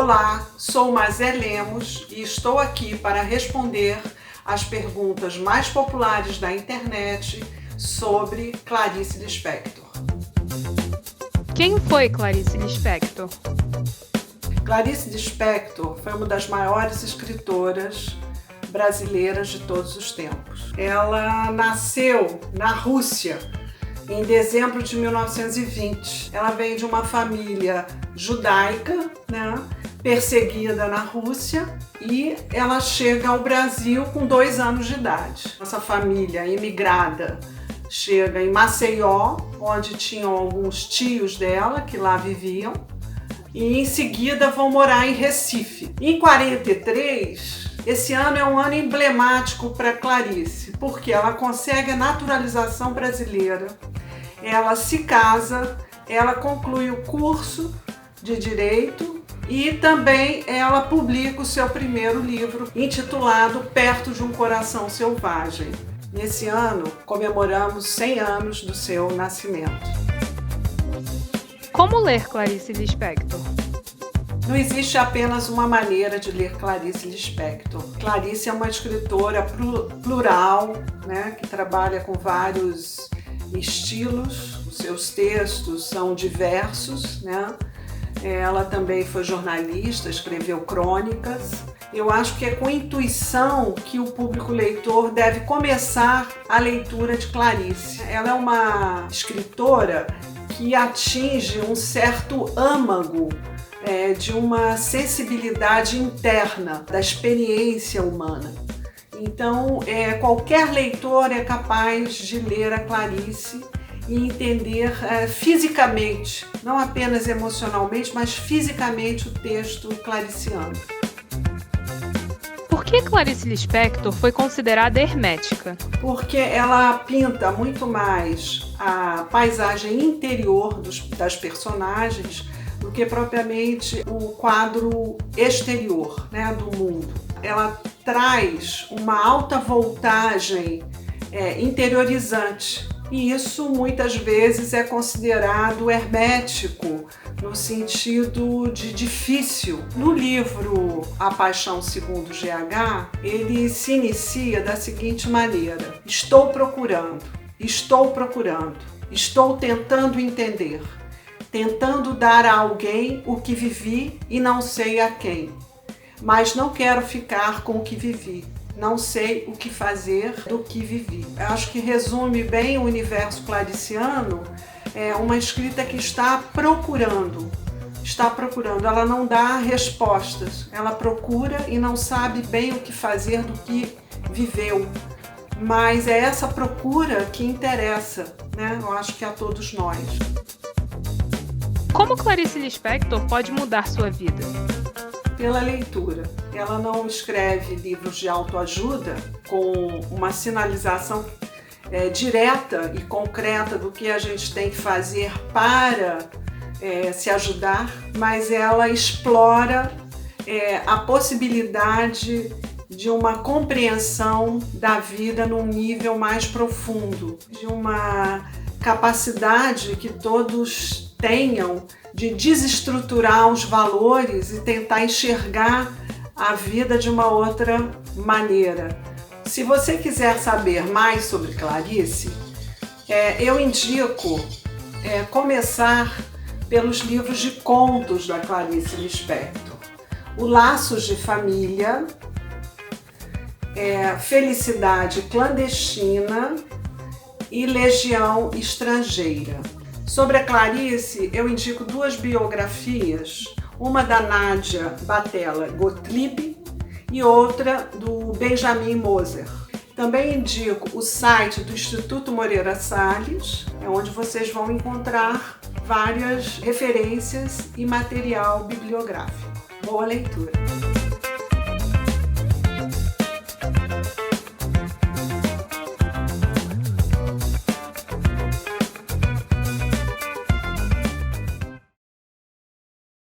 Olá, sou Mazé Lemos e estou aqui para responder as perguntas mais populares da internet sobre Clarice Lispector. Quem foi Clarice Lispector? Clarice Lispector foi uma das maiores escritoras brasileiras de todos os tempos. Ela nasceu na Rússia em dezembro de 1920. Ela vem de uma família judaica, perseguida na Rússia, e ela chega ao Brasil com 2 anos de idade. Essa família imigrada chega em Maceió, onde tinham alguns tios dela que lá viviam, e em seguida vão morar em Recife. Em 43, esse ano é um ano emblemático para Clarice, porque ela consegue a naturalização brasileira, ela se casa, ela conclui o curso de Direito e também ela publica o seu primeiro livro, intitulado Perto de um Coração Selvagem. Nesse ano, comemoramos 100 anos do seu nascimento. Como ler Clarice Lispector? Não existe apenas uma maneira de ler Clarice Lispector. Clarice é uma escritora plural, que trabalha com vários estilos. Os seus textos são diversos, Ela também foi jornalista, escreveu crônicas. Eu acho que é com intuição que o público leitor deve começar a leitura de Clarice. Ela é uma escritora que atinge um certo âmago de uma sensibilidade interna da experiência humana. Então, qualquer leitor é capaz de ler a Clarice e entender fisicamente, não apenas emocionalmente, mas fisicamente o texto clariciano. Por que Clarice Lispector foi considerada hermética? Porque ela pinta muito mais a paisagem interior das personagens do que propriamente o quadro exterior, do mundo. Ela traz uma alta voltagem interiorizante, e isso muitas vezes é considerado hermético, no sentido de difícil. No livro A Paixão Segundo GH, ele se inicia da seguinte maneira: estou procurando, estou tentando entender, tentando dar a alguém o que vivi e não sei a quem, mas não quero ficar com o que vivi. Não sei o que fazer do que vivi. Eu acho que resume bem o universo clariciano, uma escrita que está procurando. Ela não dá respostas, ela procura e não sabe bem o que fazer do que viveu. Mas é essa procura que interessa, Eu acho que a todos nós. Como Clarice Lispector pode mudar sua vida? Pela leitura. Ela não escreve livros de autoajuda com uma sinalização direta e concreta do que a gente tem que fazer para se ajudar, mas ela explora a possibilidade de uma compreensão da vida num nível mais profundo, de uma capacidade que todos tenham de desestruturar os valores e tentar enxergar a vida de uma outra maneira. Se você quiser saber mais sobre Clarice, eu indico começar pelos livros de contos da Clarice Lispector. O Laços de Família, Felicidade Clandestina e Legião Estrangeira. Sobre a Clarice, eu indico 2 biografias, uma da Nádia Batella Gottlieb e outra do Benjamin Moser. Também indico o site do Instituto Moreira Salles, onde vocês vão encontrar várias referências e material bibliográfico. Boa leitura!